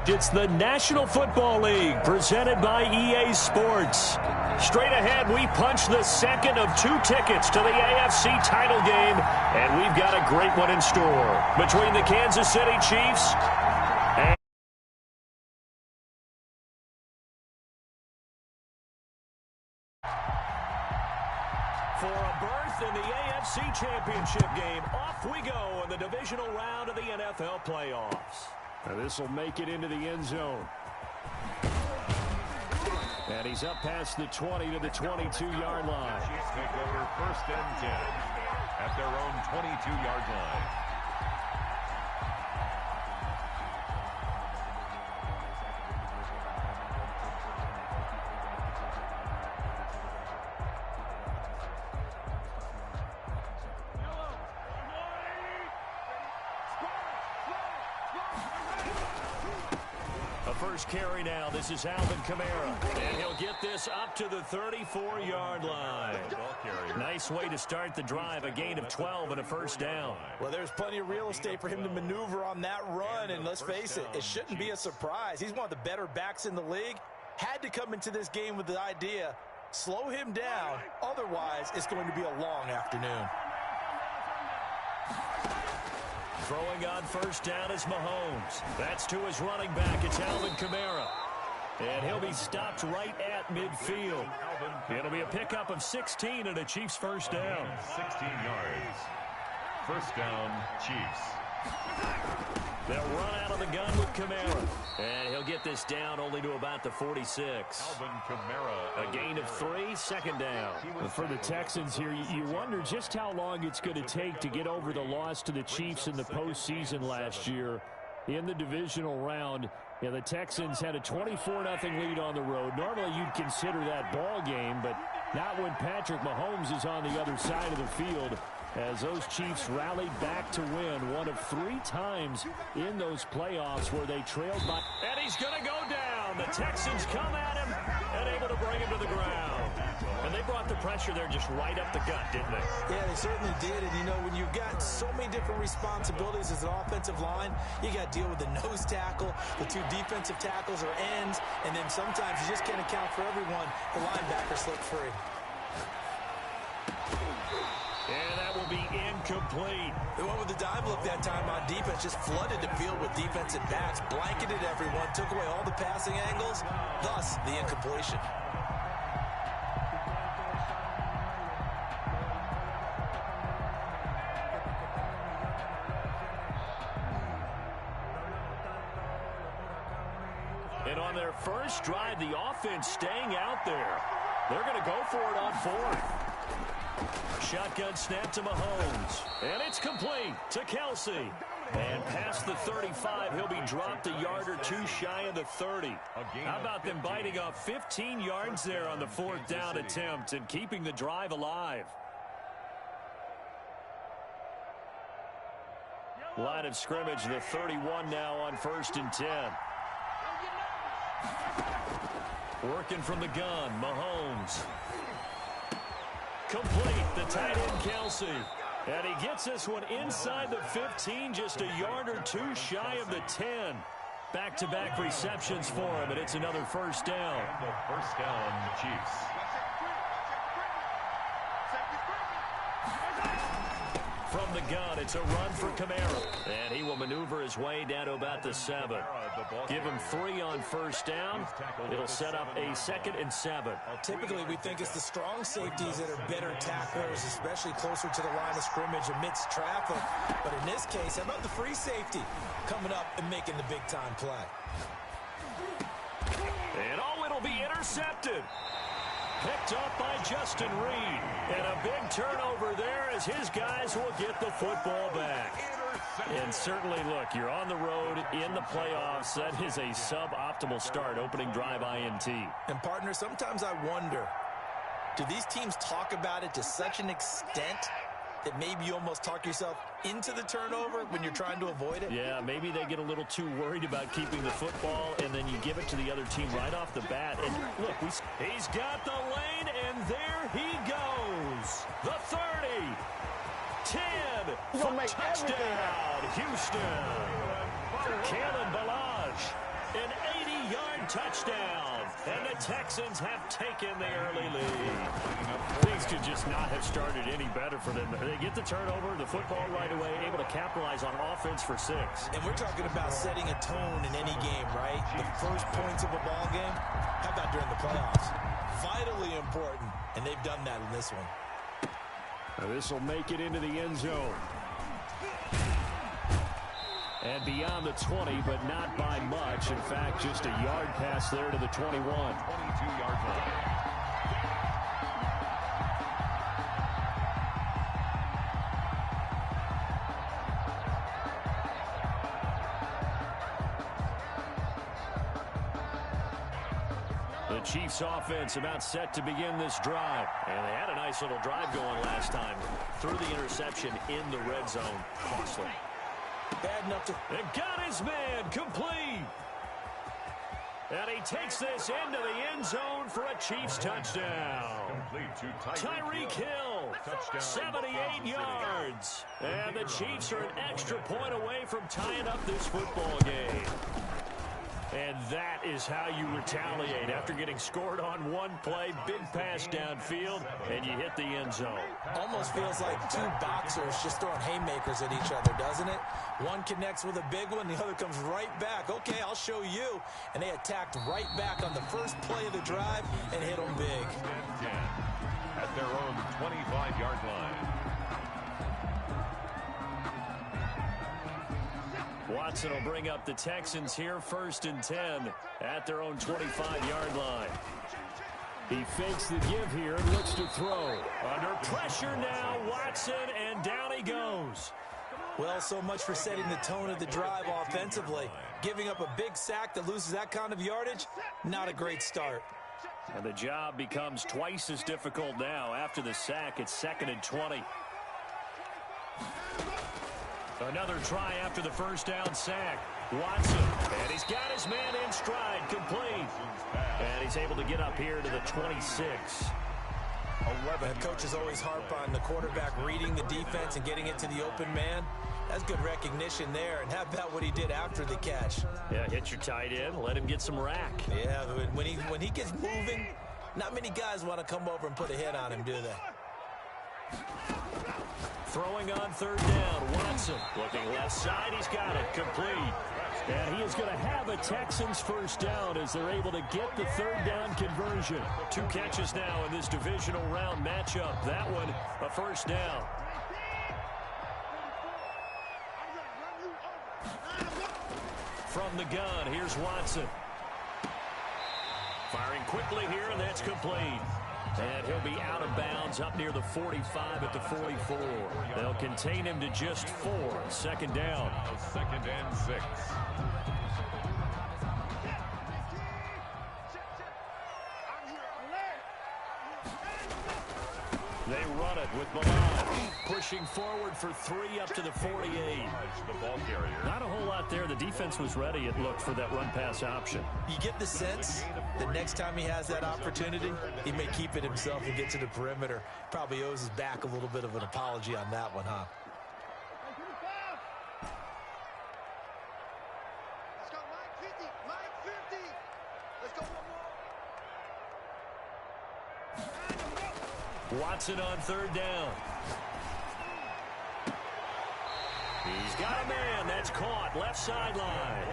It's the National Football League presented by EA Sports. Straight ahead, we punch the second of 2 tickets to the AFC title game, and we've got a great one in store between the Kansas City Chiefs and for a berth in the AFC Championship game. Off we go in the divisional round of the NFL playoffs. Now this will make it into the end zone. And he's up past the 20 to the 22-yard line. Chiefs take over 1st and 10 at their own 22-yard line. First carry now. This is Alvin Kamara. And he'll get this up to the 34-yard line. Nice way to start the drive. A gain of 12 and a first down. Well, there's plenty of real estate for him to maneuver on that run. And let's face it, it shouldn't be a surprise. He's one of the better backs in the league. Had to come into this game with the idea, slow him down. Otherwise, it's going to be a long afternoon. Throwing on first down is Mahomes. That's to his running back. It's Alvin Kamara. And he'll be stopped right at midfield. It'll be a pickup of 16 and a Chiefs first down. 16 yards. First down, Chiefs. They'll run out of the gun with Kamara. And he'll get this down only to about the 46. Alvin Kamara. A gain of 3, second down. For the Texans here, you wonder just how long it's going to take to get over the loss to the Chiefs in the postseason last year in the divisional round. Yeah, the Texans had a 24-0 lead on the road. Normally you'd consider that ball game, but not when Patrick Mahomes is on the other side of the field, as those Chiefs rallied back to win one of 3 times in those playoffs where they trailed by. And he's going to go down. The Texans come at him and able to bring him to the ground. And they brought the pressure there just right up the gut, didn't they? Yeah, they certainly did. And, you know, when you've got so many different responsibilities as an offensive line, you got to deal with the nose tackle, the 2 defensive tackles or ends, and then sometimes you just can't account for everyone. The linebacker slipped free. And that will be incomplete. They went with the dive look that time on defense, just flooded the field with defensive backs, blanketed everyone, took away all the passing angles, thus the incompletion. And on their first drive, the offense staying out there. They're going to go for it on 4th. Shotgun snap to Mahomes. And it's complete to Kelsey. And past the 35, he'll be dropped a yard or 2 shy of the 30. How about them biting off 15 yards there on the 4th down attempt and keeping the drive alive? Line of scrimmage, the 31 now on 1st and 10. Working from the gun, Mahomes. Complete, the tight end Kelsey. And he gets this one inside the 15, just a yard or 2 shy of the 10. Back-to-back receptions for him, and it's another first down. The first down, Chiefs. From the gun, it's a run for Kamara. And he will maneuver his way down to about the 7. Give him 3 on first down. It'll set up a 2nd and 7. Typically, we think it's the strong safeties that are better tacklers, especially closer to the line of scrimmage amidst traffic. But in this case, how about the free safety coming up and making the big-time play? And it'll be intercepted. Picked up by Justin Reed. And a big turnover there as his guys will get the football back. And certainly, look, you're on the road in the playoffs. That is a suboptimal start, opening drive INT. And, partner, sometimes I wonder, do these teams talk about it to such an extent that maybe you almost talk yourself into the turnover when you're trying to avoid it? Yeah, maybe they get a little too worried about keeping the football, and then you give it to the other team right off the bat. And look, he's got the lane, and there he goes. The 30, 10, for touchdown, Houston. Kalen Balaj. An 80-yard touchdown. And the Texans have taken the early lead. Things could just not have started any better for them. They get the turnover, the football right away, able to capitalize on offense for 6. And we're talking about setting a tone in any game, right? The first points of a ball game, how about during the playoffs? Vitally important, and they've done that in this one. This will make it into the end zone. And beyond the 20, but not by much. In fact, just a yard pass there to the 21. 22-yard line. The Chiefs offense about set to begin this drive. And they had a nice little drive going last time. Threw the interception in the red zone. Costly. Bad enough to... And got his man complete. And he takes this into the end zone for a Chiefs touchdown. Complete to Tyreek Hill, 78 yards. And the Chiefs are an extra point away from tying up this football game. And that is how you retaliate after getting scored on one play, big pass downfield, and you hit the end zone. Almost feels like two boxers just throwing haymakers at each other, doesn't it? One connects with a big one, the other comes right back. Okay, I'll show you. And they attacked right back on the first play of the drive and hit them big. At their own 25-yard line. Watson will bring up the Texans here, 1st and 10 at their own 25-yard line. He fakes the give here and looks to throw. Under pressure now, Watson, and down he goes. Well, so much for setting the tone of the drive offensively. Giving up a big sack that loses that kind of yardage, not a great start. And the job becomes twice as difficult now. After the sack, it's 2nd and 20. Another try after the first down sack. Watson, and he's got his man in stride, complete. And he's able to get up here to the 26. 11. Coaches always harp on the quarterback reading the defense and getting it to the open man. That's good recognition there. And how about what he did after the catch? Yeah, hit your tight end, let him get some rack. Yeah, when he gets moving, not many guys want to come over and put a hit on him, do they? Throwing on 3rd down, Watson looking left side, he's got it, complete. And he is going to have a Texans first down as they're able to get the 3rd down conversion. 2 catches now in this divisional round matchup. That one, a first down. From the gun, here's Watson. Firing quickly here, and that's complete. And he'll be out of bounds up near the 45 at the 44. They'll contain him to just 4. 2nd down. 2nd and 6. They run it with Milan, pushing forward for 3 up to the 48. The ball carrier. Not a whole lot there. The defense was ready, it looked, for that run-pass option. You get the sense that next time he has that opportunity, he may keep it himself and get to the perimeter. Probably owes his back a little bit of an apology on that one, huh? Let's go, Mike 50. Mike 50. Let's go one more. Watson on 3rd down. He's got a man. That's caught. Left sideline.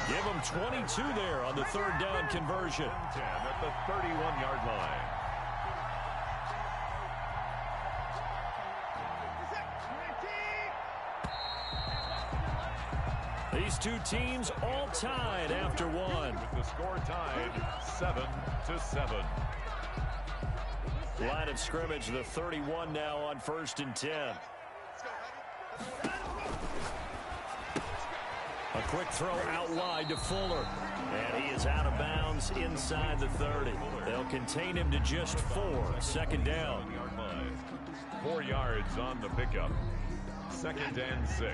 Give him 22 there on the 3rd down conversion. 10 at the 31-yard line. These two teams all tied after one. With the score tied 7-7. Line of scrimmage, the 31 now on 1st and 10. A quick throw out wide to Fuller. And he is out of bounds inside the 30. They'll contain him to just 4. 2nd down. 4 yards on the pickup. 2nd and 6.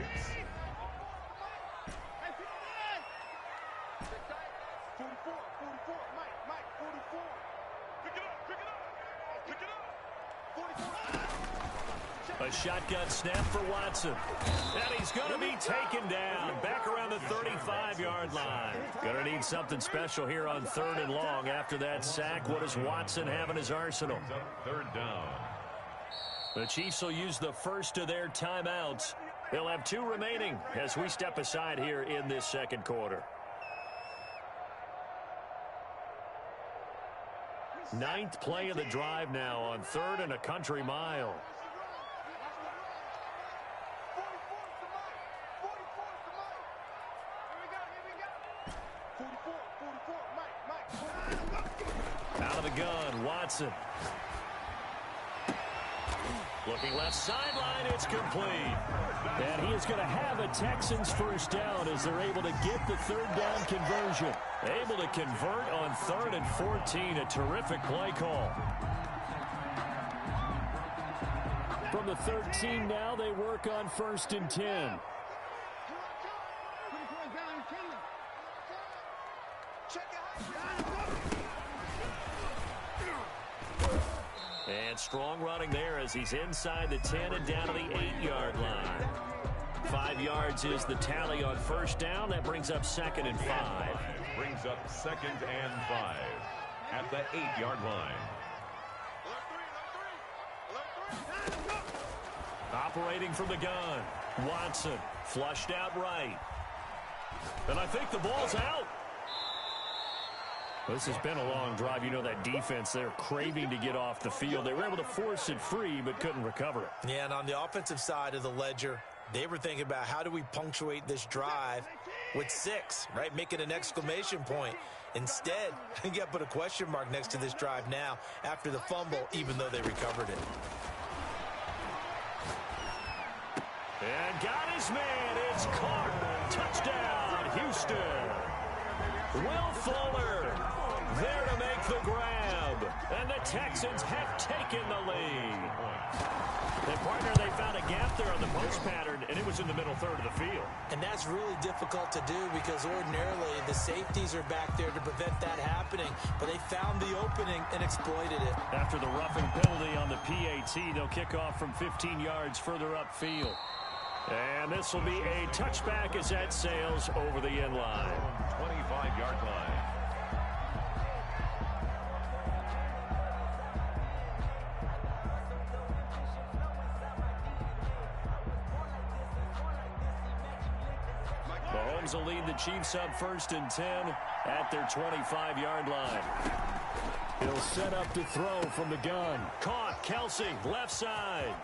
44, Mike 44. Pick it up. 44. A shotgun snap for Watson. And he's going to be taken down back around the 35-yard line. Going to need something special here on 3rd and long after that sack. What does Watson have in his arsenal? 3rd down. The Chiefs will use the first of their timeouts. They'll have 2 remaining as we step aside here in this second quarter. 9th play of the drive now on 3rd and a country mile. Out of the gun, Watson. Looking left sideline, it's complete. And he is going to have a Texans first down as they're able to get the 3rd down conversion. Able to convert on 3rd and 14. A terrific play call. From the 13 now, they work on 1st and 10. And strong running there as he's inside the 10 and down to the 8-yard line. 5 yards is the tally on first down. That brings up 2nd and 5. Brings up 2nd and 5 at the 8-yard line. Operating from the gun. Watson flushed out right. And I think the ball's out. This has been a long drive. You know that defense, they're craving to get off the field. They were able to force it free, but couldn't recover it. Yeah, and on the offensive side of the ledger, they were thinking about how do we punctuate this drive with 6, right? Making an exclamation point. Instead, you got to put a question mark next to this drive now after the fumble, even though they recovered it. And got his man. It's caught. Touchdown, Houston. Will Fuller there to make the grab. And the Texans have taken the lead. And partner, they found a gap there on the post pattern, and it was in the middle 3rd of the field. And that's really difficult to do because ordinarily the safeties are back there to prevent that happening. But they found the opening and exploited it. After the roughing penalty on the PAT, they'll kick off from 15 yards further upfield. And this will be a touchback as that sails over the end line. 25-yard line. Mahomes will lead the Chiefs up 1st and 10 at their 25-yard line. He'll set up to throw from the gun. Caught, Kelsey, left side.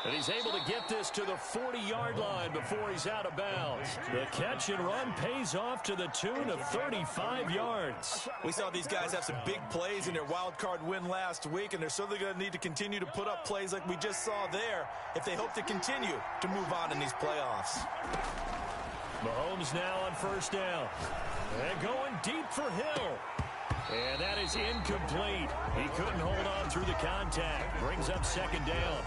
And he's able to get this to the 40-yard line before he's out of bounds. The catch and run pays off to the tune of 35 yards. We saw these guys have some big plays in their wild card win last week, and they're certainly going to need to continue to put up plays like we just saw there if they hope to continue to move on in these playoffs. Mahomes now on first down. And going deep for Hill. And that is incomplete. He couldn't hold on through the contact. Brings up 2nd down.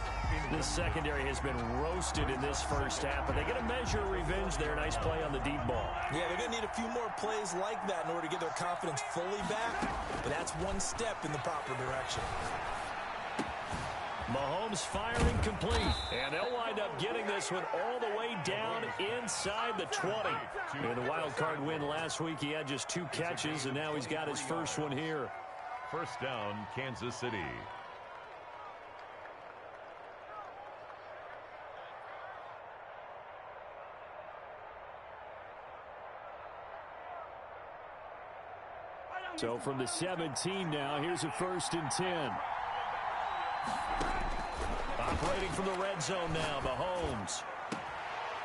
This secondary has been roasted in this first half, but they get a measure of revenge there. Nice play on the deep ball. Yeah, they're going to need a few more plays like that in order to get their confidence fully back, but that's one step in the proper direction. Mahomes firing complete, and they'll wind up getting this one all the way down inside the 20. In the wild card win last week, he had just 2 catches, and now he's got his first one here. First down, Kansas City. So from the 17 now, here's a 1st and 10. Operating from the red zone now, Mahomes.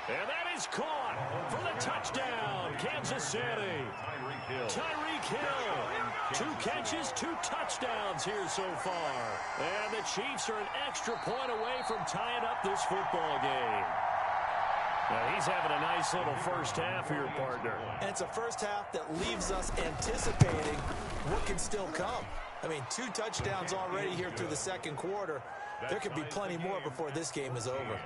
And that is caught for the touchdown, Kansas City. Tyreek Hill. 2 catches, 2 touchdowns here so far. And the Chiefs are an extra point away from tying up this football game. Now he's having a nice little first half here, partner. And it's a first half that leaves us anticipating what can still come. I mean, 2 touchdowns already here through the second quarter. There could be plenty more before this game is over.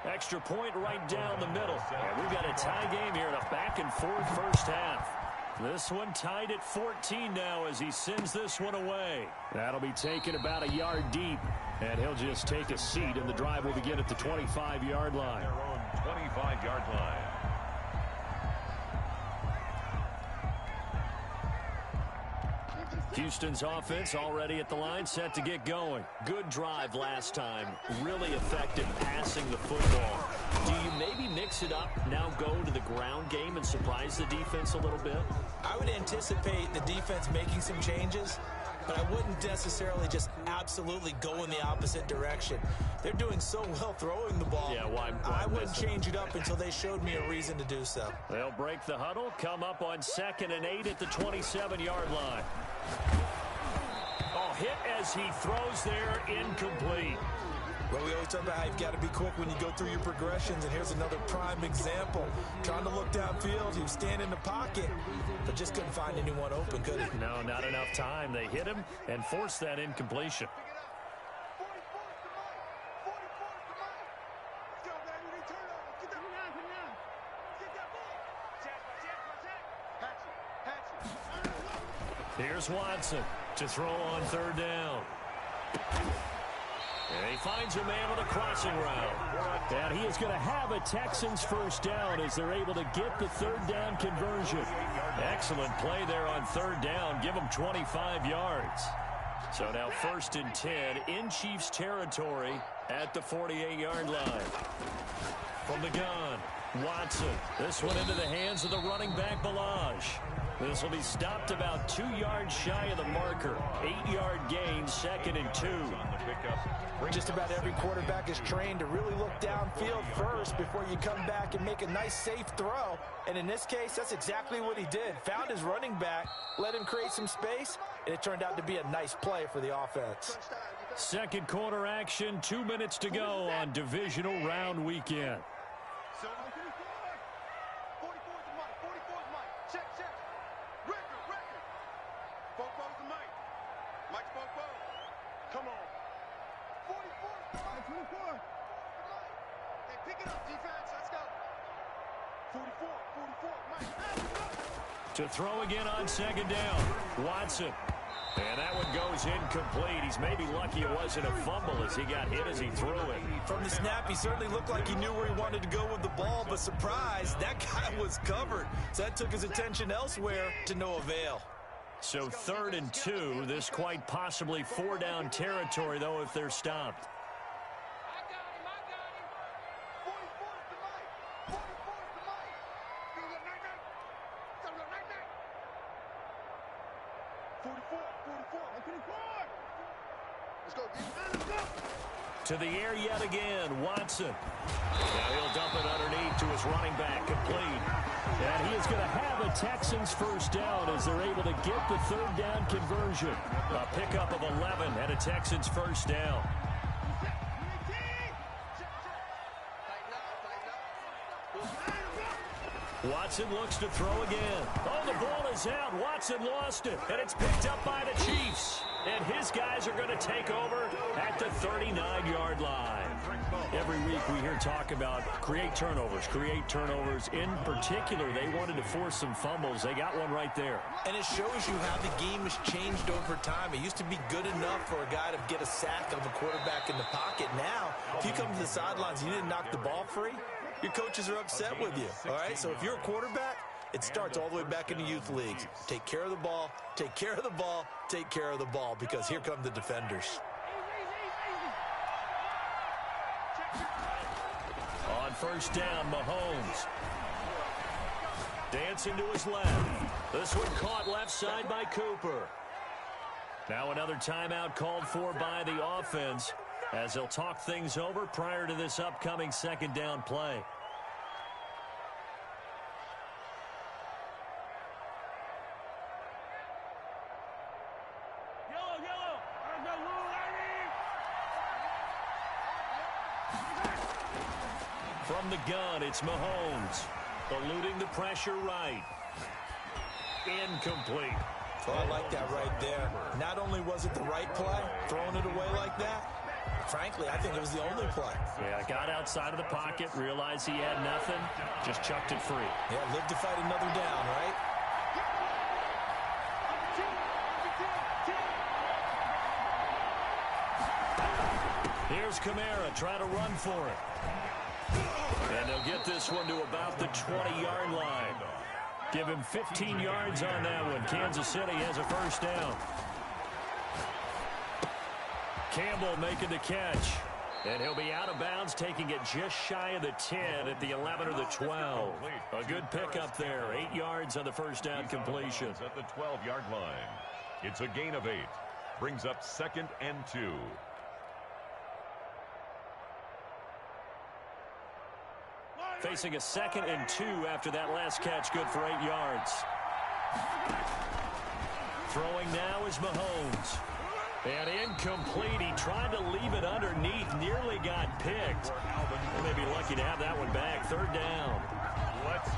Extra point right down the middle. And we've got a tie game here in a back-and-forth first half. This one tied at 14 now as he sends this one away. That'll be taken about a yard deep, and he'll just take a seat, and the drive will begin at the 25-yard line. Their own 25-yard line. Houston's offense already at the line, set to get going. Good drive last time. Really effective passing the football. Do you maybe mix it up, now go to the ground game and surprise the defense a little bit? I would anticipate the defense making some changes, but I wouldn't necessarily just absolutely go in the opposite direction. They're doing so well throwing the ball. Yeah, why I wouldn't change it up until they showed me a reason to do so. They'll break the huddle, come up on 2nd and 8 at the 27-yard line. Oh, hit as he throws there, incomplete. Well, we always talk about how you've got to be quick when you go through your progressions, and here's another prime example. Trying to look downfield, he was standing in the pocket, but just couldn't find anyone open, could he? No, not enough time. They hit him and forced that incompletion. Here's Watson to throw on 3rd down. And he finds a man on a crossing route. And he is going to have a Texans first down as they're able to get the 3rd down conversion. Excellent play there on 3rd down. Give him 25 yards. So now 1st and 10 in Chiefs territory at the 48-yard line. From the gun, Watson. This one into the hands of the running back, Balaj. This will be stopped about 2 yards shy of the marker. 8-yard gain, 2nd and 2. Just about every quarterback is trained to really look downfield first before you come back and make a nice, safe throw. And in this case, that's exactly what he did. Found his running back, let him create some space, and it turned out to be a nice play for the offense. Second quarter action, 2 minutes to go on divisional round weekend. To throw again on 2nd down, Watson. And that one goes incomplete. He's maybe lucky it wasn't a fumble as he got hit as he threw it. From the snap, he certainly looked like he knew where he wanted to go with the ball, but surprise, that guy was covered. So that took his attention elsewhere to no avail. So 3rd and 2, this quite possibly 4-down territory, though, if they're stopped. To the air yet again, Watson. Now he'll dump it underneath to his running back, complete. And he is going to have a Texans first down as they're able to get the 3rd down conversion. A pickup of 11 and a Texans first down. Watson looks to throw again. Oh, the ball is out. Watson lost it, and it's picked up by the Chiefs. And his guys are going to take over at the 39-yard line. Every week we hear talk about create turnovers. In particular, they wanted to force some fumbles. They got one right there. And it shows you how the game has changed over time. It used to be good enough for a guy to get a sack of a quarterback in the pocket. Now, if you come to the sidelines and you didn't knock the ball free, your coaches are upset with you. All right, so if you're a quarterback, it starts all the way back in the youth leagues. Take care of the ball, take care of the ball, take care of the ball, because here come the defenders. On 1st down, Mahomes. Dancing to his left. This one caught left side by Cooper. Now another timeout called for by the offense as they'll talk things over prior to this upcoming 2nd down play. From the gun, it's Mahomes. Eluding the pressure right. Incomplete. Well, I like that right there. Not only was it the right play, throwing it away like that, frankly, I think it was the only play. Yeah, got outside of the pocket, realized he had nothing, just chucked it free. Yeah, live to fight another down, right? Here's Kamara trying to run for it. And they'll get this one to about the 20-yard line. Give him 15 yards on that one. Kansas City has a first down. Campbell making the catch. And he'll be out of bounds, taking it just shy of the 10 at the 11 or the 12. A good pickup there. 8 yards on the first down completion. At the 12-yard line. It's a gain of 8. Brings up 2nd and 2. Facing a 2nd and 2 after that last catch. Good for 8 yards. Throwing now is Mahomes. And incomplete. He tried to leave it underneath. Nearly got picked. They may be lucky to have that one back. 3rd down.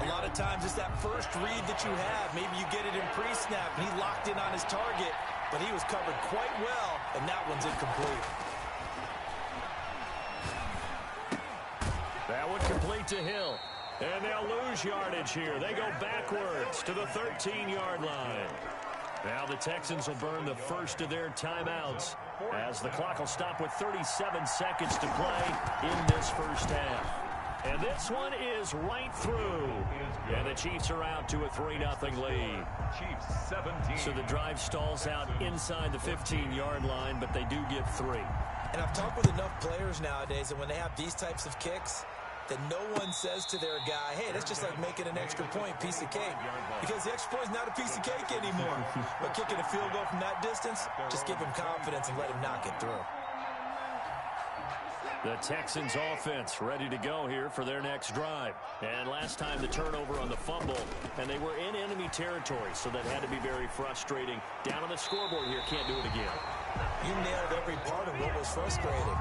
A lot of times it's that first read that you have. Maybe you get it in pre-snap, and he locked in on his target, but he was covered quite well, and that one's incomplete. That one complete to Hill. And they'll lose yardage here. They go backwards to the 13-yard line. Now the Texans will burn the first of their timeouts as the clock will stop with 37 seconds to play in this first half. And this one is right through. And the Chiefs are out to a 3-0 lead. Chiefs 17. So the drive stalls out inside the 15-yard line, but they do get 3. And I've talked with enough players nowadays, and when they have these types of kicks, that no one says to their guy, hey, that's just like making an extra point, piece of cake. Because the extra point is not a piece of cake anymore. But kicking a field goal from that distance, just give him confidence and let him knock it through. The Texans offense ready to go here for their next drive. And last time the turnover on the fumble, and they were in enemy territory, so that had to be very frustrating. Down on the scoreboard here, can't do it again. You nailed every part of what was frustrating.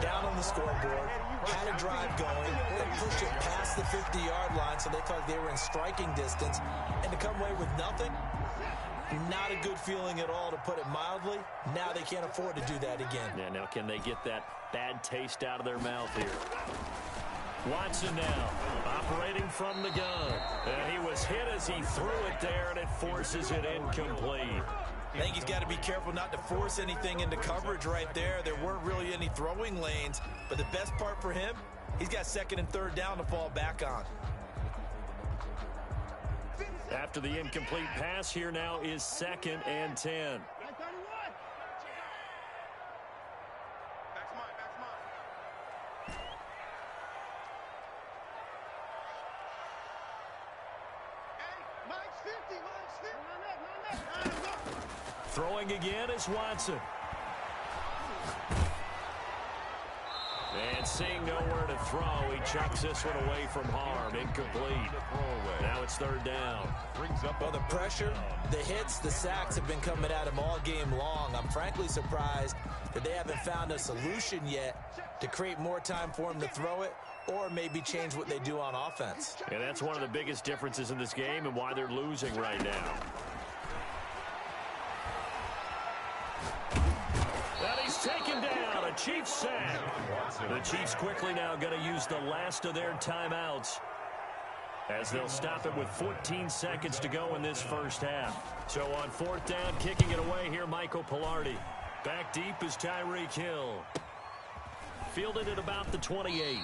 Down on the scoreboard, had a drive going, they pushed it past the 50-yard line, so they thought they were in striking distance, and to come away with nothing, not a good feeling at all, to put it mildly. Now they can't afford to do that again. Yeah, now can they get that bad taste out of their mouth here? Watson now, operating from the gun. And he was hit as he threw it there, and it forces it incomplete. I think he's got to be careful not to force anything into coverage right there. There weren't really any throwing lanes, but the best part for him, he's got 2nd and 3rd down to fall back on. After the incomplete pass, here now is 2nd and 10. Throwing again is Watson. And seeing nowhere to throw, he chucks this one away from harm. Incomplete. Now it's 3rd down. Well, the pressure, the hits, the sacks have been coming at him all game long. I'm frankly surprised that they haven't found a solution yet to create more time for him to throw it, or maybe change what they do on offense. And that's one of the biggest differences in this game and why they're losing right now. And he's taken down, a Chiefs sack. The Chiefs quickly now going to use the last of their timeouts as they'll stop it with 14 seconds to go in this first half. So on 4th down, kicking it away here, Michael Pilardi. Back deep is Tyreek Hill. Fielded at about the 28.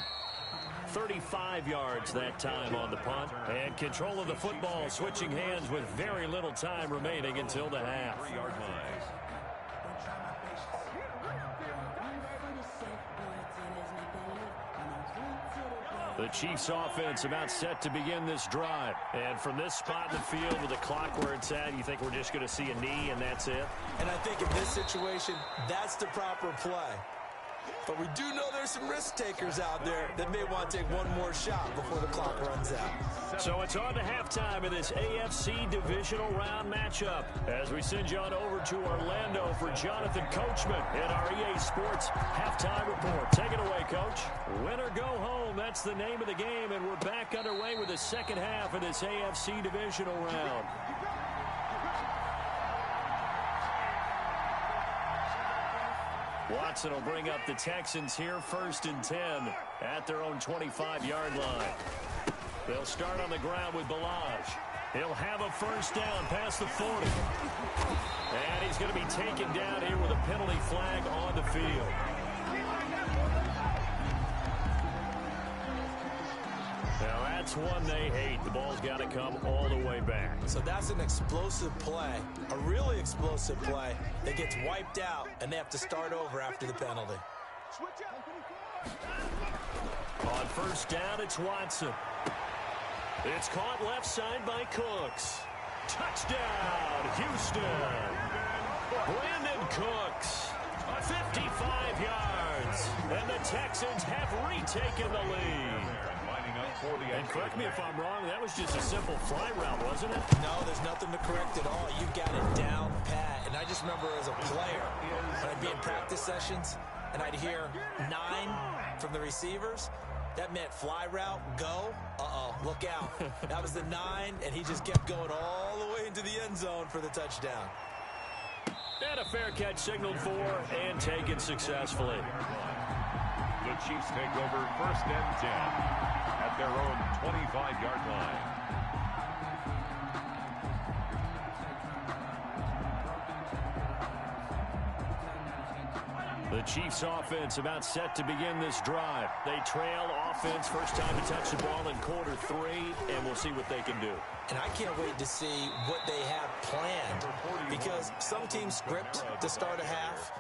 35 yards that time on the punt. And control of the football switching hands with very little time remaining until the half. 3-yard line. The Chiefs offense about set to begin this drive. And from this spot in the field with the clock where it's at, you think we're just going to see a knee and that's it? And I think in this situation, that's the proper play. But we do know there's some risk takers out there that may want to take one more shot before the clock runs out. So it's on to halftime of this AFC divisional round matchup as we send you on over to Orlando for Jonathan Coachman in our EA Sports halftime report. Take it away, Coach. Win or go home, that's the name of the game, and we're back underway with the second half of this AFC divisional round. Watson will bring up the Texans here 1st and 10 at their own 25-yard line. They'll start on the ground with Balaj. He'll have a first down past the 40. And he's going to be taken down here with a penalty flag on the field. That's one they hate. The ball's got to come all the way back. So that's an explosive play, a really explosive play that gets wiped out, and they have to start over after the penalty. On first down, it's Watson. It's caught left side by Cooks. Touchdown, Houston. Brandon Cooks, 55 yards. And the Texans have retaken the lead. And correct me if I'm wrong, that was just a simple fly route, wasn't it? No, there's nothing to correct at all. You got it down pat. And I just remember as a player, when I'd be in practice sessions, and I'd hear 9 from the receivers, that meant fly route, go, look out. That was the 9, and he just kept going all the way into the end zone for the touchdown. And a fair catch signaled for and taken successfully. The Chiefs take over first and 10 at their own 25-yard line. The Chiefs offense about set to begin this drive. They trail offense, first time to touch the ball in quarter 3, and we'll see what they can do. And I can't wait to see what they have planned, because some teams script to start a half.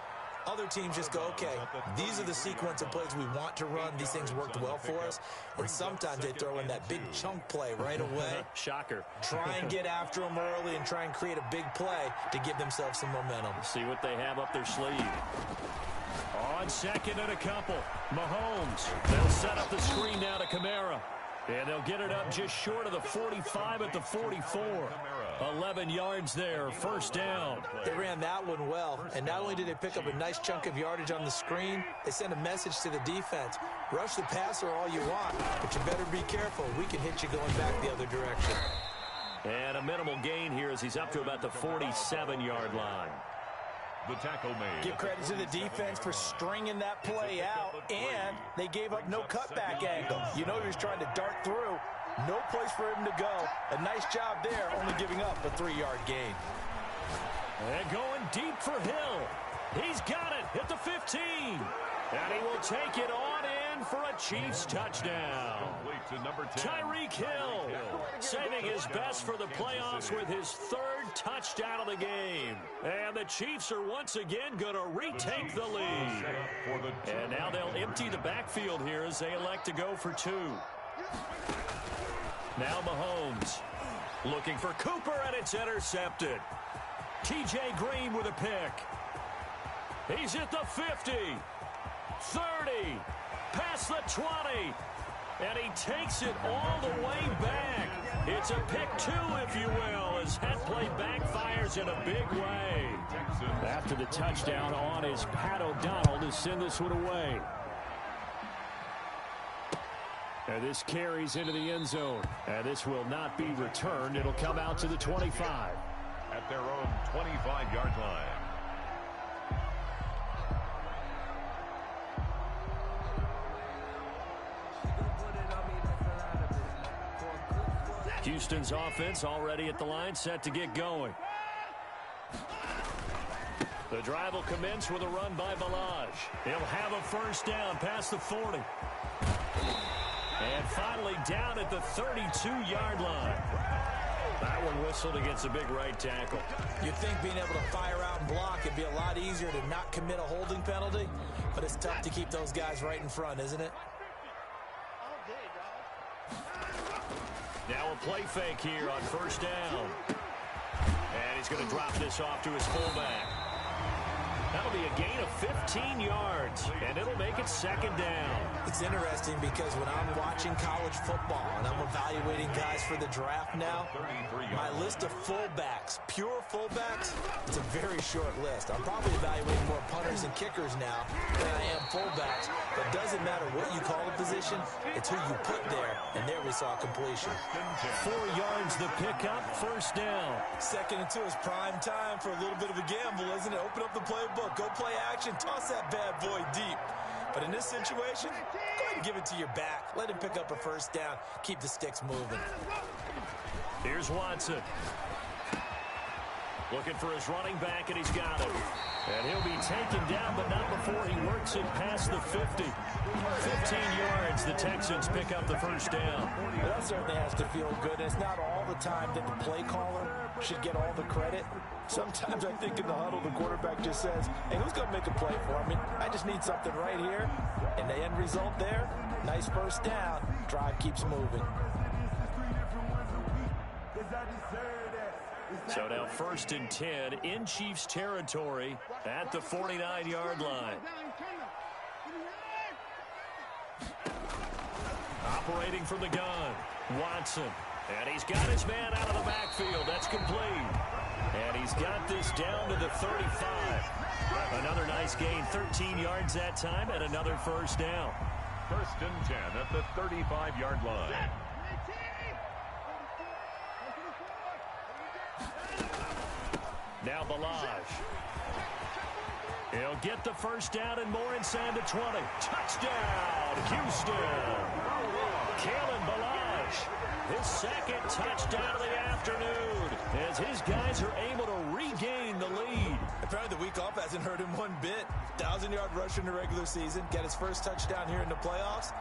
Other teams just go, okay, these are the sequence of plays we want to run. These things worked well for us. And sometimes they throw in that big chunk play right away. Shocker. Try and get after them early and try and create a big play to give themselves some momentum. See what they have up their sleeve. On second and a couple, Mahomes. They'll set up the screen now to Kamara. And they'll get it up just short of the 45 at the 44. 11 yards there, first down. They ran that one well, and not only did they pick up a nice chunk of yardage on the screen, they sent a message to the defense. Rush the passer all you want, but you better be careful. We can hit you going back the other direction. And a minimal gain here as he's up to about the 47-yard line. The tackle made. Give credit to the defense for stringing that play out, and they gave up no cutback angle. You know he was trying to dart through. No place for him to go. A nice job there, only giving up a 3-yard gain. And going deep for Hill. He's got it at the 15. And he will take it on in for a Chiefs touchdown. Tyreek Hill saving his best for the playoffs with his 3rd touchdown of the game. And the Chiefs are once again going to retake the lead. And now they'll empty the backfield here as they elect to go for 2. Now Mahomes looking for Cooper, and it's intercepted. T.J. Green with a pick. He's at the 50, 30, past the 20, and he takes it all the way back. It's a pick 2, if you will, as that play backfires in a big way. After the touchdown on is Pat O'Donnell to send this one away. And this carries into the end zone. And this will not be returned. It'll come out to the 25. At their own 25-yard line. Houston's offense already at the line, set to get going. The drive will commence with a run by Balaj. He'll have a first down past the 40. And finally down at the 32-yard line. That one whistled against a big right tackle. You'd think being able to fire out and block would be a lot easier to not commit a holding penalty, but it's tough to keep those guys right in front, isn't it? Now a play fake here on first down. And he's going to drop this off to his fullback. That'll be a gain of 15 yards, and it'll make it second down. It's interesting because when I'm watching college football and I'm evaluating guys for the draft now, my list of fullbacks, pure fullbacks, it's a very short list. I'm probably evaluating more punters and kickers now than I am fullbacks, but it doesn't matter what you call a position, it's who you put there, and there we saw completion. 4 yards the pickup, first down. 2nd and 2 is prime time for a little bit of a gamble, isn't it? Open up the playbook, go play action, toss that bad boy deep. But in this situation, go ahead and give it to your back. Let him pick up a first down. Keep the sticks moving. Here's Watson. Looking for his running back, and he's got it. And he'll be taken down, but not before he worked makes it past the 50. 15 yards, the Texans pick up the first down. Well, that certainly has to feel good. And it's not all the time that the play caller should get all the credit. Sometimes I think in the huddle, the quarterback just says, hey, who's going to make a play for me? I just need something right here. And the end result there, nice first down. Drive keeps moving. So now 1st and 10 in Chiefs territory at the 49-yard line. Operating from the gun, Watson. And he's got his man out of the backfield. That's complete. And he's got this down to the 35. Another nice gain, 13 yards that time, and another first down. 1st and 10 at the 35-yard line. Now Balaj. He'll get the first down and more inside the 20. Touchdown, Houston. Kalen Balaj, his second touchdown of the afternoon, as his guys are able to regain the lead. Apparently the week off hasn't hurt him one bit. 1,000-yard rusher in the regular season, get his first touchdown here in the playoffs.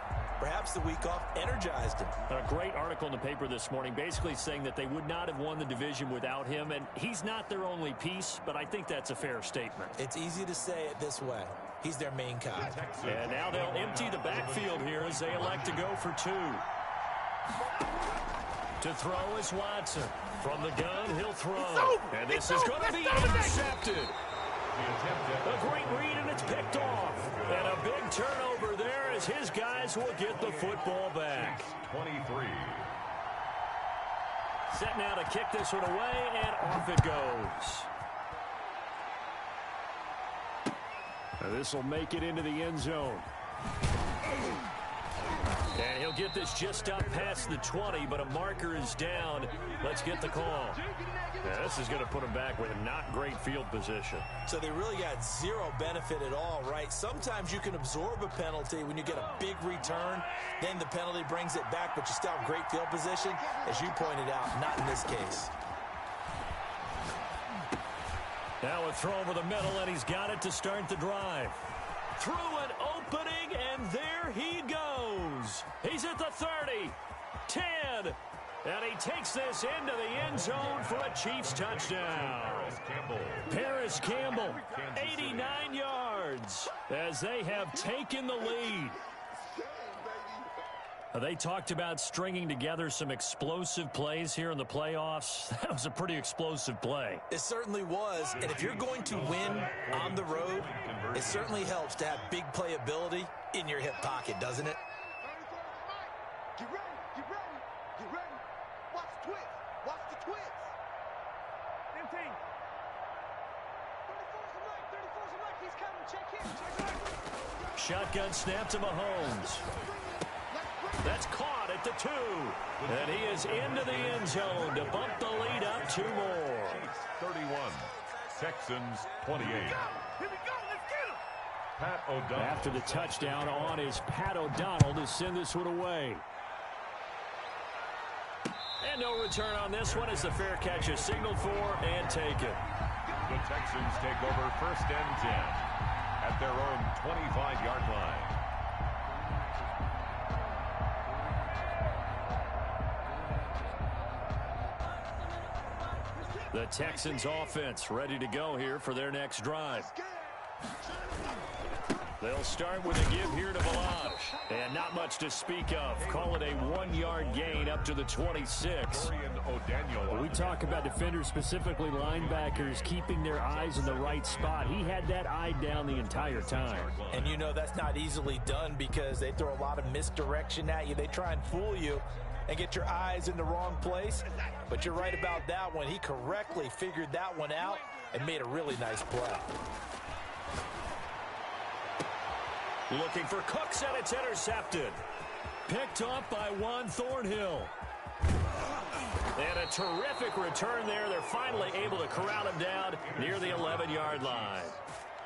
Perhaps the week off energized him. A great article in the paper this morning basically saying that they would not have won the division without him, and he's not their only piece, but I think that's a fair statement. It's easy to say it this way. He's their main guy. And now they'll empty the backfield here as they elect to go for 2. To throw is Watson. From the gun, he'll throw. And this is going to be intercepted. A great read, and it's picked off. And a big turnover there as his guys will get the football back. 23. Set now to kick this one away, and off it goes. This will make it into the end zone. And he'll get this just up past the 20, but a marker is down. Let's get the call. Yeah, this is going to put him back with a not great field position. So they really got zero benefit at all, right? Sometimes you can absorb a penalty when you get a big return. Then the penalty brings it back, but you still have great field position. As you pointed out, not in this case. Now a throw over the middle, and he's got it to start the drive. Through an opening, and there he goes. He's at the 30, 10, and he takes this into the end zone for a Chiefs touchdown. Paris Campbell, 89 yards, as they have taken the lead. They talked about stringing together some explosive plays here in the playoffs. That was a pretty explosive play. It certainly was, and if you're going to win on the road, it certainly helps to have big playability in your hip pocket, doesn't it? Get ready, get ready, get ready. Watch the twist, watch the twist. 15. 34's a light, he's coming, check him, check him. Shotgun snap to Mahomes. That's caught at the 2. And he is into the end zone to bump the lead up 2 more. 31. Texans 28. Here we go, let's get him. Pat O'Donnell. After the touchdown on is Pat O'Donnell to send this one away. And no return on this one as the fair catch is signaled for and taken. The Texans take over 1st and 10 at their own 25-yard line. The Texans offense ready to go here for their next drive. They'll start with a give here to Balaj. And not much to speak of. Call it a 1-yard gain up to the 26. We talk about defenders, specifically linebackers, keeping their eyes in the right spot. He had that eye down the entire time. And you know that's not easily done because they throw a lot of misdirection at you. They try and fool you and get your eyes in the wrong place. But you're right about that one. He correctly figured that one out and made a really nice play. Looking for Cooks, and it's intercepted. Picked up by Juan Thornhill. And a terrific return there. They're finally able to corral him down near the 11-yard line.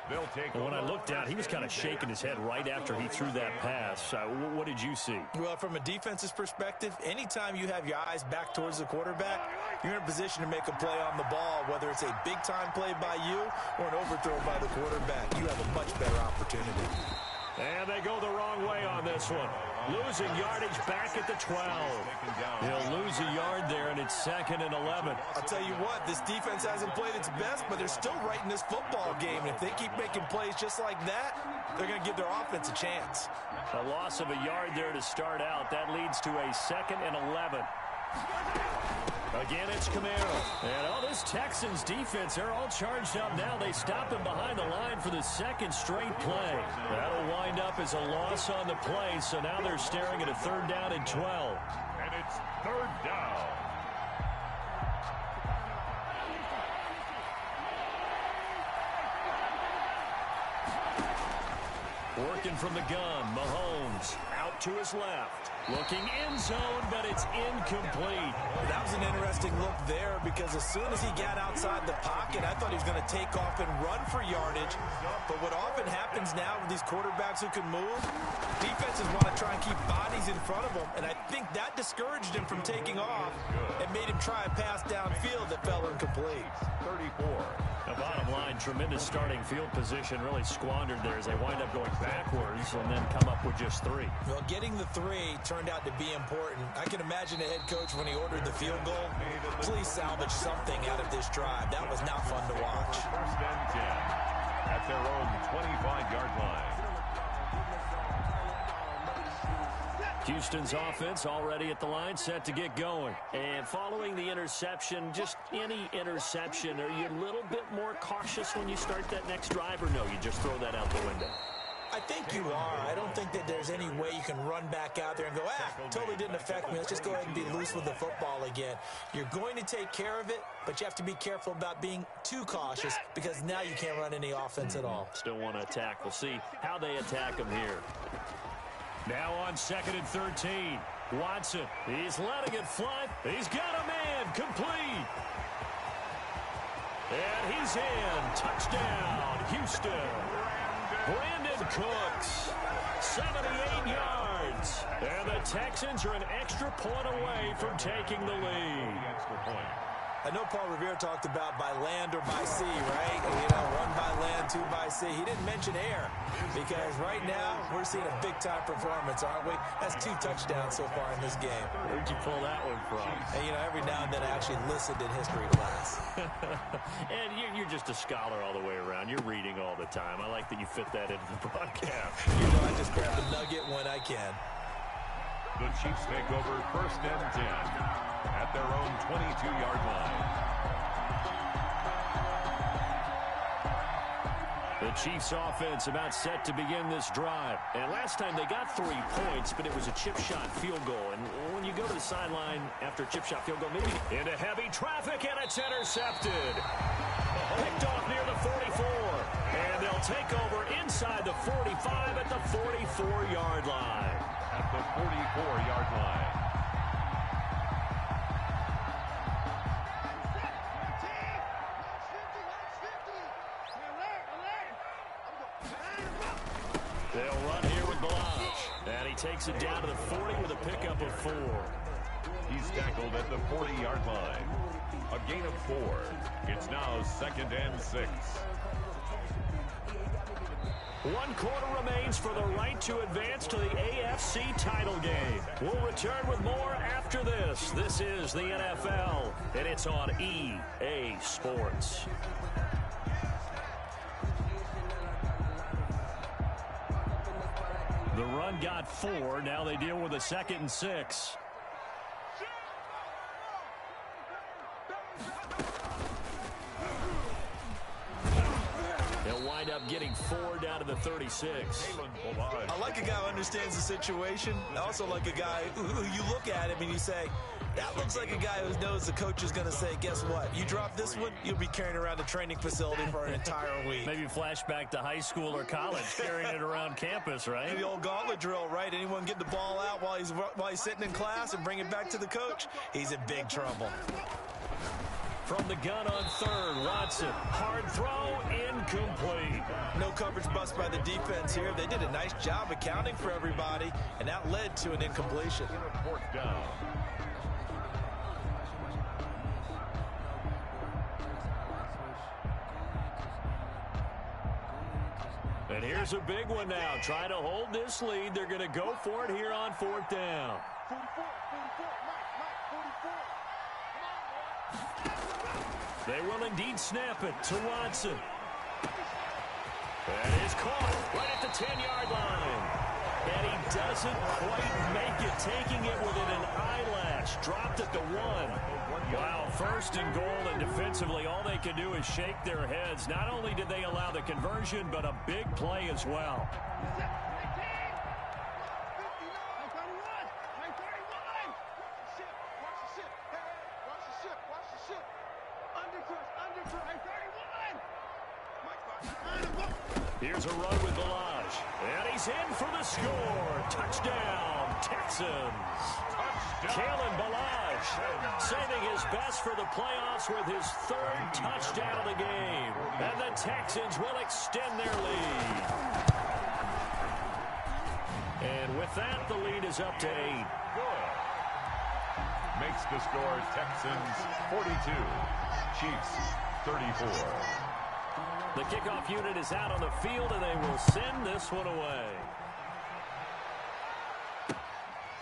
They'll take. And when I looked down, he was kind of shaking his head right after he threw that pass. What did you see? Well, from a defense's perspective, anytime you have your eyes back towards the quarterback, you're in a position to make a play on the ball, whether it's a big-time play by you or an overthrow by the quarterback. You have a much better opportunity. And they go the wrong way on this one. Losing yardage back at the 12. He'll lose a yard there, and it's 2nd and 11. I'll tell you what, this defense hasn't played its best, but they're still right in this football game. And if they keep making plays just like that, they're going to give their offense a chance. A loss of a yard there to start out. That leads to a 2nd and 11. Again, it's Camaro. And this Texans defense, they're all charged up now. They stop him behind the line for the 2nd straight play. That'll wind up as a loss on the play, so now they're staring at a 3rd down and 12. And it's 3rd down. Working from the gun, Mahomes out to his left. Looking end zone, but it's incomplete. That was an interesting look there because as soon as he got outside the pocket, I thought he was going to take off and run for yardage. But what often happens now with these quarterbacks who can move, defenses want to try and keep bodies in front of them. And I think that discouraged him from taking off and made him try a pass downfield that fell incomplete. 34. The bottom line, tremendous starting field position, really squandered there as they wind up going backwards and then come up with just 3. Well, getting the 3 turned out to be important. I can imagine the head coach when he ordered the field goal. Please salvage something out of this drive. That was not fun to watch. 1st and 10 at their own 25-yard line. Houston's offense already at the line, set to get going. And following the interception, just any interception, are you a little bit more cautious when you start that next drive, or no, you just throw that out the window? I think you are. I don't think that there's any way you can run back out there and go, totally didn't affect me. Let's just go ahead and be loose with the football again. You're going to take care of it, but you have to be careful about being too cautious because now you can't run any offense at all. Still want to attack. We'll see how they attack him here. Now on 2nd and 13. Watson, he's letting it fly. He's got a man, complete. And he's in. Touchdown, Houston. Brandon Cooks, 78 yards. And the Texans are an extra point away from taking the lead. Extra point. I know Paul Revere talked about by land or by sea, right? You know, 1 by land, 2 by sea. He didn't mention air because right now we're seeing a big-time performance, aren't we? That's 2 touchdowns so far in this game. Where'd you pull that one from? And, you know, every now and then I actually listened in history class. And you're just a scholar all the way around. You're reading all the time. I like that you fit that into the broadcast. You know, I just grab the nugget when I can. The Chiefs take over 1st and 10 at their own 22-yard line. The Chiefs offense about set to begin this drive. And last time they got 3 points, but it was a chip shot field goal. And when you go to the sideline after a chip shot field goal, maybe into heavy traffic, and it's intercepted. Picked off near the 44. And they'll take over inside the 45 at the 44-yard line. At the 44-yard line. They'll run here with Blanche. And he takes it down to the 40 with a pickup of 4. He's tackled at the 40-yard line. A gain of 4. It's now 2nd and 6. 1 quarter remains for the right to advance to the AFC title game. We'll return with more after this. This is the NFL, and it's on EA Sports. The run got 4. Now they deal with a 2nd and 6. They'll wind up getting 4 down to the 36. I like a guy who understands the situation. I also like a guy who you look at him and you say, that looks like a guy who knows the coach is going to say, guess what? You drop this one, you'll be carrying around a training facility for an entire week. Maybe flashback to high school or college, carrying it around campus, right? The old gauntlet drill, right? Anyone get the ball out while he's sitting in class and bring it back to the coach? He's in big trouble. From the gun on 3rd, Watson. Hard throw, incomplete. No coverage bust by the defense here. They did a nice job accounting for everybody, and that led to an incompletion. Fourth down. And here's a big one now. Trying to hold this lead. They're going to go for it here on 4th down. 44, 44, Mike, 44. They will indeed snap it to Watson. That is caught right at the 10-yard line. And he doesn't quite make it, taking it within an eyelash. Dropped at the 1. Wow, 1st and goal, and defensively all they can do is shake their heads. Not only did they allow the conversion, but a big play as well. Here's a run with Balaj. And he's in for the score. Touchdown, Texans. Kalen Balaj saving his best for the playoffs with his 3rd touchdown of the game. And the Texans will extend their lead. And with that, the lead is up to 8. Good. Makes the score Texans 42, Chiefs 34. The kickoff unit is out on the field, and they will send this one away.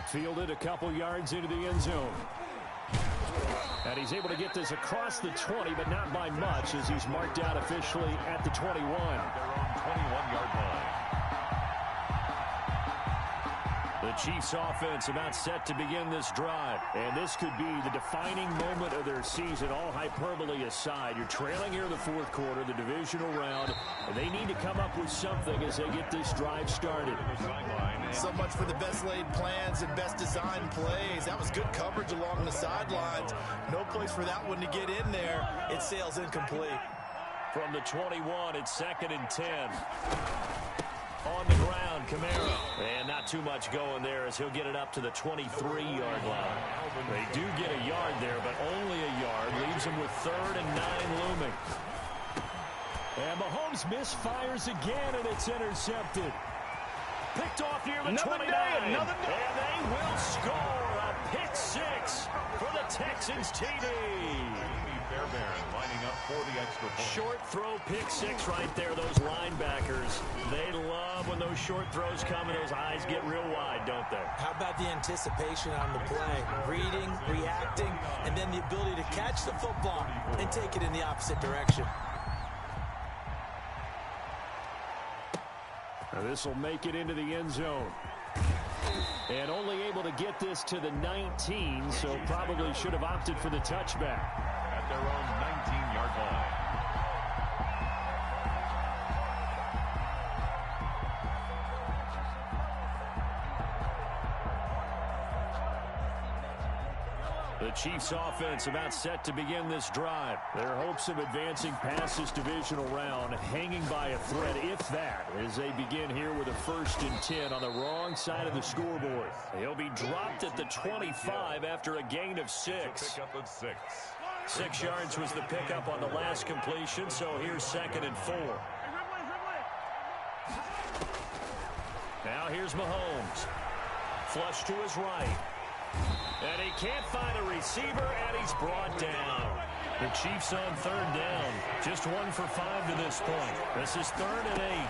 Fielded a couple yards into the end zone. And he's able to get this across the 20, but not by much, as he's marked out officially at the 21. Their own 21-yard line. The Chiefs offense about set to begin this drive. And this could be the defining moment of their season, all hyperbole aside. You're trailing here in the 4th quarter, the divisional round, and they need to come up with something as they get this drive started. So much for the best laid plans and best designed plays. That was good coverage along the sidelines. No place for that one to get in there. It sails incomplete. From the 21, it's 2nd and 10. On the ground, Kamara. And not too much going there as he'll get it up to the 23-yard line. They do get a yard there, but only a yard. Leaves them with 3rd and 9 looming. And Mahomes misfires again, and it's intercepted. Picked off near the 29. And they will score a pick 6 for the Texans TD. Fairbairn lining up for the extra point. Short throw, pick 6 right there. Those linebackers, they love when those short throws come and those eyes get real wide, don't they? How about the anticipation on the play? Reading, reacting, and then the ability to catch the football and take it in the opposite direction. Now this will make it into the end zone. And only able to get this to the 19, so probably should have opted for the touchback. At their own 19-yard line. The Chiefs offense about set to begin this drive. Their hopes of advancing past this divisional round hanging by a thread, if that, as they begin here with a 1st and 10 on the wrong side of the scoreboard. He'll be dropped at the 25 after a gain of 6. Pickup of 6. 6 yards was the pickup on the last completion, so here's 2nd and 4. Now here's Mahomes. Flush to his right. And he can't find a receiver, and he's brought down. The Chiefs on 3rd down. Just 1 for 5 to this point. This is 3rd and 8.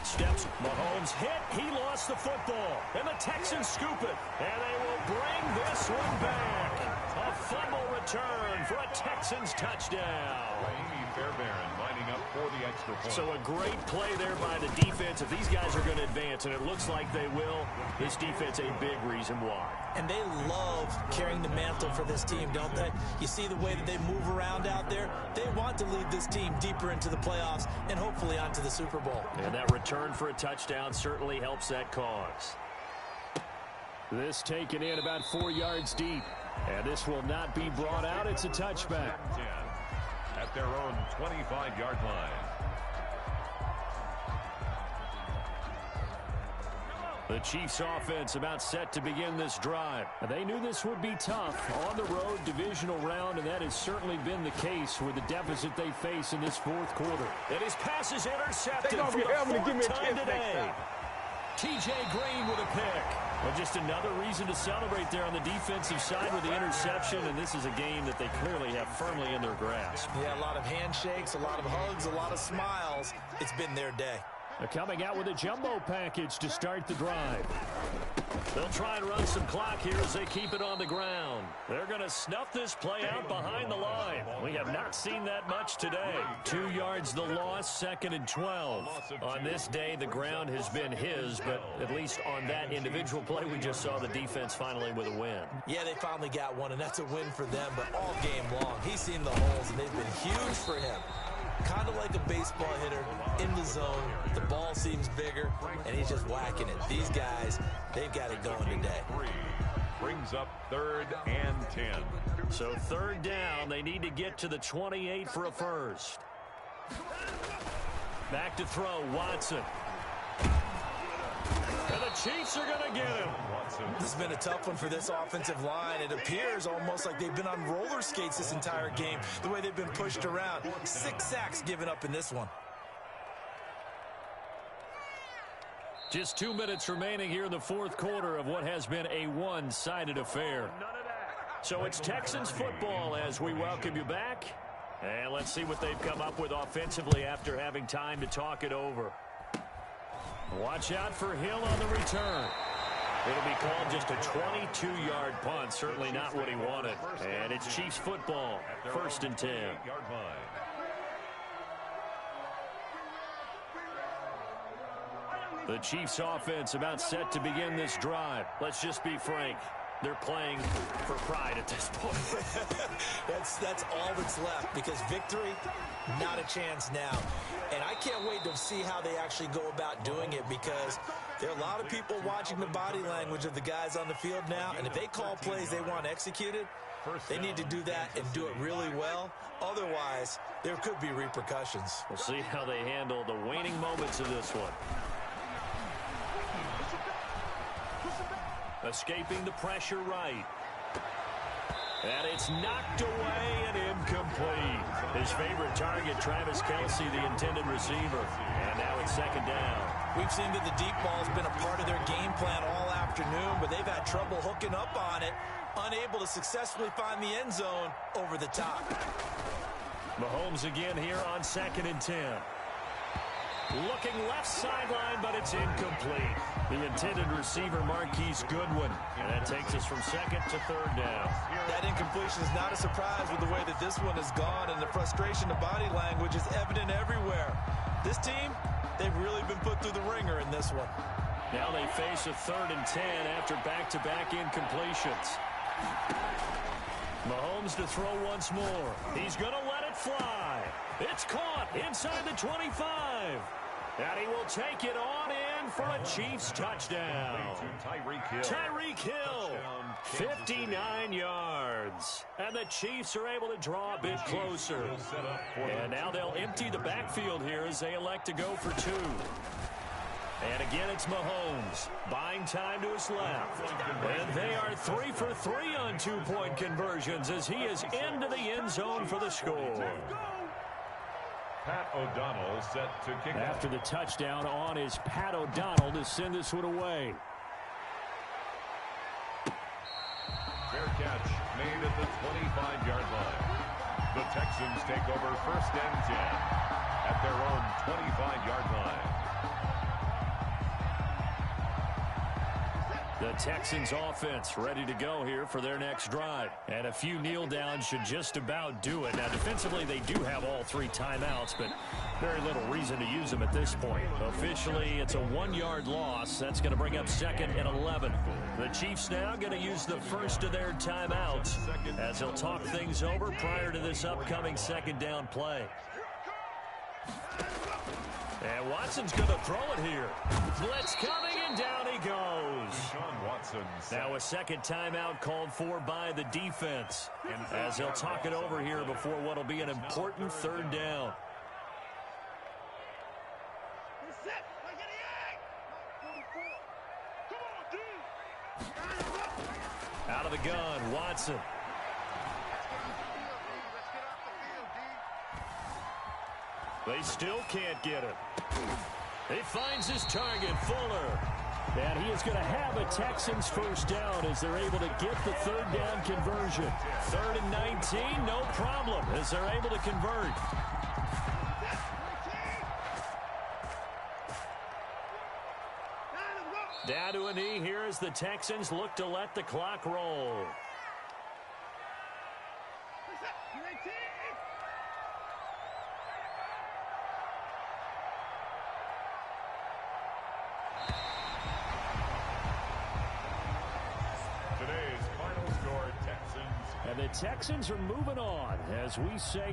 Steps, Mahomes hit. He lost the football. And the Texans scoop it. And they will bring this one back. A fumble return for a Texans touchdown. Amy Fairbairn lining up for the extra point. So a great play there by the defense. If these guys are going to advance, and it looks like they will, this defense a big reason why. And they love carrying the mantle for this team, don't they? You see the way that they move around out there? They want to lead this team deeper into the playoffs and hopefully onto the Super Bowl. And that return for a touchdown certainly helps that cause. This taken in about 4 yards deep. And this will not be brought out. It's a touchback. 10 at their own 25-yard line. The Chiefs offense about set to begin this drive. They knew this would be tough on the road divisional round, and that has certainly been the case with the deficit they face in this 4th quarter. And his pass is intercepted for the 4th time today. T.J. Green with a pick. Well, just another reason to celebrate there on the defensive side with the interception, and this is a game that they clearly have firmly in their grasp. Yeah, a lot of handshakes, a lot of hugs, a lot of smiles. It's been their day. They're coming out with a jumbo package to start the drive. They'll try and run some clock here as they keep it on the ground. They're going to snuff this play out behind the line. We have not seen that much today. 2 yards the loss, 2nd and 12. On this day, the ground has been his, but at least on that individual play, we just saw the defense finally with a win. Yeah, they finally got one, and that's a win for them, but all game long, he's seen the holes, and they've been huge for him. Kind of like a baseball hitter in the zone. The ball seems bigger, and he's just whacking it. These guys, they've got it going today. Brings up 3rd and 10. So 3rd down, they need to get to the 28 for a first. Back to throw, Watson. And the Chiefs are going to get him. This has been a tough one for this offensive line. It appears almost like they've been on roller skates this entire game, the way they've been pushed around. 6 sacks given up in this one. Just 2 minutes remaining here in the 4th quarter of what has been a one-sided affair. So it's Texans football as we welcome you back. And let's see what they've come up with offensively after having time to talk it over. Watch out for Hill on the return. It'll be called just a 22-yard punt. Certainly not what he wanted. And it's Chiefs football. 1st and 10. The Chiefs offense about set to begin this drive. Let's just be frank. They're playing for pride at this point. That's all that's left, because victory, not a chance now. And I can't wait to see how they actually go about doing it, because there are a lot of people watching the body language of the guys on the field now, and if they call plays they want executed, they need to do that and do it really well. Otherwise, there could be repercussions. We'll see how they handle the waning moments of this one. Escaping the pressure right. And it's knocked away and incomplete. His favorite target, Travis Kelce, the intended receiver. And now it's 2nd down. We've seen that the deep ball's been a part of their game plan all afternoon, but they've had trouble hooking up on it, unable to successfully find the end zone over the top. Mahomes again here on 2nd and 10. Looking left sideline, but it's incomplete. The intended receiver, Marquise Goodwin. And that takes us from 2nd to 3rd down. That incompletion is not a surprise with the way that this one has gone, and the frustration of body language is evident everywhere. This team, they've really been put through the ringer in this one. Now they face a 3rd and 10 after back-to-back incompletions. Mahomes to throw once more. He's going to let it fly. It's caught inside the 25. And he will take it on in for a Chiefs touchdown. Tyreek Hill, 59 yards. And the Chiefs are able to draw a bit closer. And now they'll empty the backfield here as they elect to go for 2. And again, it's Mahomes buying time to his left. And they are 3 for 3 on 2-point conversions as he is into the end zone for the score. Pat O'Donnell set to kick After the touchdown on is Pat O'Donnell to send this one away. Fair catch made at the 25-yard line. The Texans take over 1st and 10 at their own 25-yard line. The Texans offense ready to go here for their next drive. And a few kneel downs should just about do it. Now, defensively, they do have all 3 timeouts, but very little reason to use them at this point. Officially, it's a 1-yard loss. That's going to bring up 2nd and 11. The Chiefs now going to use the first of their timeouts as they'll talk things over prior to this upcoming 2nd down play. And Watson's going to throw it here. Blitz coming, and down he goes. Now a 2nd timeout called for by the defense as they'll talk it over here before what will be an important 3rd down. Out of the gun, Watson. They still can't get him. He finds his target, Fuller. And he is going to have a Texans first down as they're able to get the third down conversion. 3rd and 19, no problem, as they're able to convert. Down to a knee here as the Texans look to let the clock roll. Today's final score, Texans. And the Texans are moving on as we say.